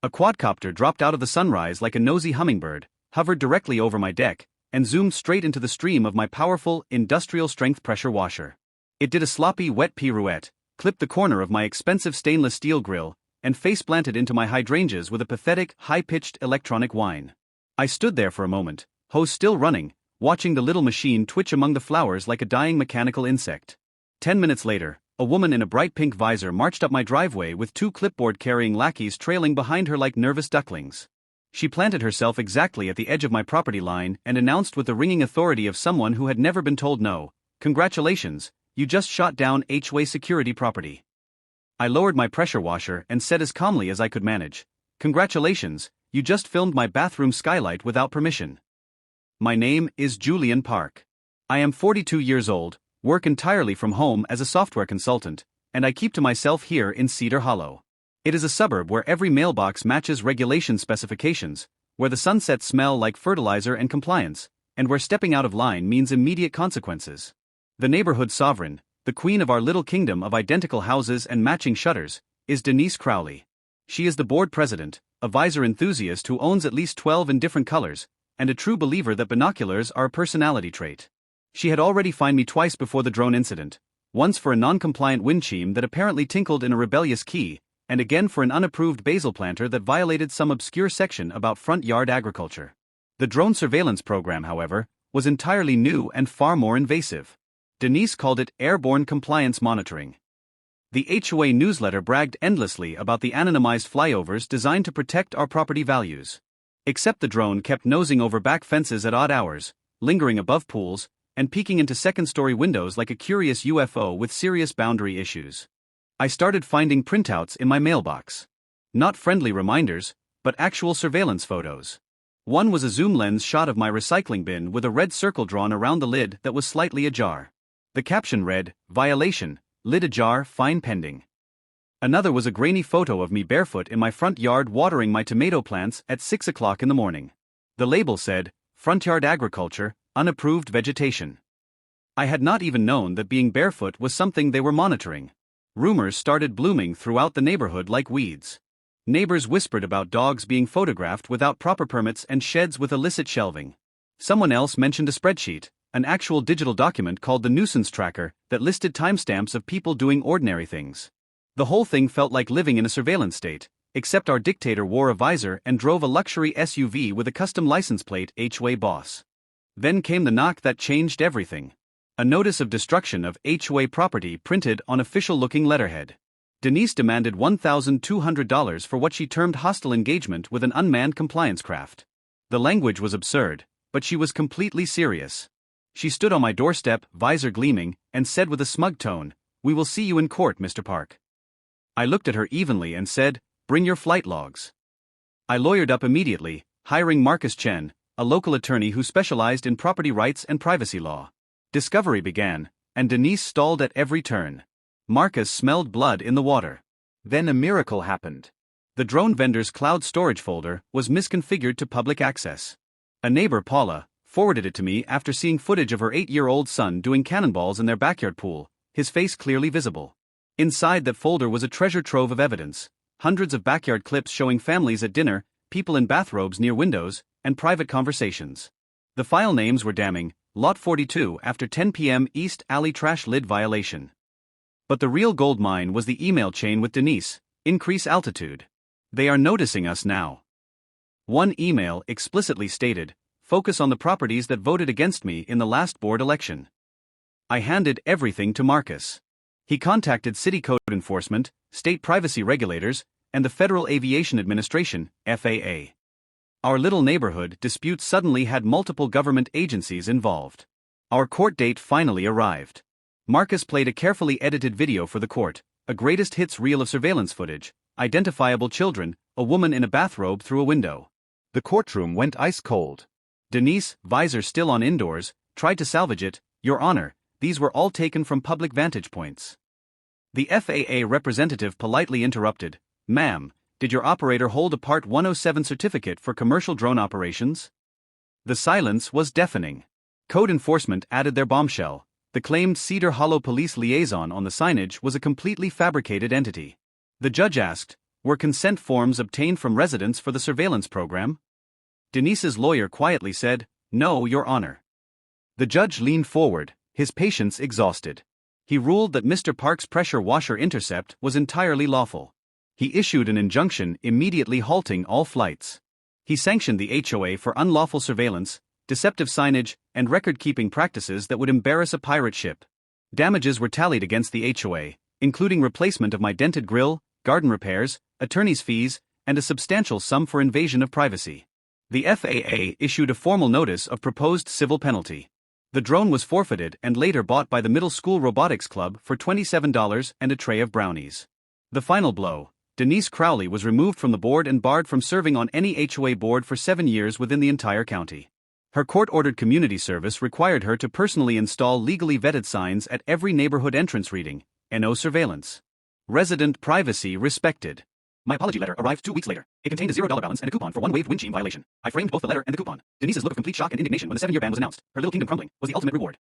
A quadcopter dropped out of the sunrise like a nosy hummingbird, hovered directly over my deck, and zoomed straight into the stream of my powerful, industrial-strength pressure washer. It did a sloppy, wet pirouette, clipped the corner of my expensive stainless steel grill, and face-planted into my hydrangeas with a pathetic, high-pitched electronic whine. I stood there for a moment, hose still running, watching the little machine twitch among the flowers like a dying mechanical insect. 10 minutes later, a woman in a bright pink visor marched up my driveway with 2 clipboard-carrying lackeys trailing behind her like nervous ducklings. She planted herself exactly at the edge of my property line and announced with the ringing authority of someone who had never been told no, "Congratulations, you just shot down HOA security property." I lowered my pressure washer and said as calmly as I could manage, "Congratulations, you just filmed my bathroom skylight without permission." My name is Julian Park. I am 42 years old, work entirely from home as a software consultant, and I keep to myself here in Cedar Hollow. It is a suburb where every mailbox matches regulation specifications, where the sunsets smell like fertilizer and compliance, and where stepping out of line means immediate consequences. The neighborhood sovereign, the queen of our little kingdom of identical houses and matching shutters, is Denise Crowley. She is the board president, a visor enthusiast who owns at least 12 in different colors, and a true believer that binoculars are a personality trait. She had already fined me twice before the drone incident, once for a non-compliant wind chime that apparently tinkled in a rebellious key, and again for an unapproved basil planter that violated some obscure section about front yard agriculture. The drone surveillance program, however, was entirely new and far more invasive. Denise called it airborne compliance monitoring. The HOA newsletter bragged endlessly about the anonymized flyovers designed to protect our property values. Except the drone kept nosing over back fences at odd hours, lingering above pools, and peeking into second-story windows like a curious UFO with serious boundary issues. I started finding printouts in my mailbox. Not friendly reminders, but actual surveillance photos. One was a zoom lens shot of my recycling bin with a red circle drawn around the lid that was slightly ajar. The caption read, "Violation, lid ajar, fine pending." Another was a grainy photo of me barefoot in my front yard watering my tomato plants at 6 o'clock in the morning. The label said, "Front yard agriculture, unapproved vegetation." I had not even known that being barefoot was something they were monitoring. Rumors started blooming throughout the neighborhood like weeds. Neighbors whispered about dogs being photographed without proper permits and sheds with illicit shelving. Someone else mentioned a spreadsheet, an actual digital document called the nuisance tracker, that listed timestamps of people doing ordinary things. The whole thing felt like living in a surveillance state, except our dictator wore a visor and drove a luxury SUV with a custom license plate HOA boss. Then came the knock that changed everything. A notice of destruction of HOA property printed on official-looking letterhead. Denise demanded $1,200 for what she termed hostile engagement with an unmanned compliance craft. The language was absurd, but she was completely serious. She stood on my doorstep, visor gleaming, and said with a smug tone, "We will see you in court, Mr. Park." I looked at her evenly and said, "Bring your flight logs." I lawyered up immediately, hiring Marcus Chen, a local attorney who specialized in property rights and privacy law. Discovery began, and Denise stalled at every turn. Marcus smelled blood in the water. Then a miracle happened. The drone vendor's cloud storage folder was misconfigured to public access. A neighbor, Paula, forwarded it to me after seeing footage of her 8-year-old son doing cannonballs in their backyard pool, his face clearly visible. Inside that folder was a treasure trove of evidence, hundreds of backyard clips showing families at dinner, people in bathrobes near windows, and private conversations. The file names were damning: Lot 42 after 10 p.m. East Alley trash lid violation. But the real gold mine was the email chain with Denise: increase altitude. They are noticing us now. One email explicitly stated, focus on the properties that voted against me in the last board election. I handed everything to Marcus. He contacted city code enforcement, state privacy regulators, and the Federal Aviation Administration, FAA. Our little neighborhood dispute suddenly had multiple government agencies involved. Our court date finally arrived. Marcus played a carefully edited video for the court, a greatest hits reel of surveillance footage, identifiable children, a woman in a bathrobe through a window. The courtroom went ice cold. Denise, visor still on indoors, tried to salvage it. "Your Honor, these were all taken from public vantage points." The FAA representative politely interrupted, "Ma'am, did your operator hold a Part 107 certificate for commercial drone operations?" The silence was deafening. Code enforcement added their bombshell. The claimed Cedar Hollow police liaison on the signage was a completely fabricated entity. The judge asked, Were consent forms obtained from residents for the surveillance program? Denise's lawyer quietly said, "No, Your Honor." The judge leaned forward, his patience exhausted. He ruled that Mr. Park's pressure washer intercept was entirely lawful. He issued an injunction immediately halting all flights. He sanctioned the HOA for unlawful surveillance, deceptive signage, and record-keeping practices that would embarrass a pirate ship. Damages were tallied against the HOA, including replacement of my dented grill, garden repairs, attorney's fees, and a substantial sum for invasion of privacy. The FAA issued a formal notice of proposed civil penalty. The drone was forfeited and later bought by the Middle School Robotics Club for $27 and a tray of brownies. The final blow: Denise Crowley was removed from the board and barred from serving on any HOA board for 7 years within the entire county. Her court-ordered community service required her to personally install legally vetted signs at every neighborhood entrance reading, "No surveillance. Resident privacy respected." My apology letter arrived 2 weeks later. It contained a $0 balance and a coupon for one waived windshield violation. I framed both the letter and the coupon. Denise's look of complete shock and indignation when the 7-year ban was announced, her little kingdom crumbling, was the ultimate reward.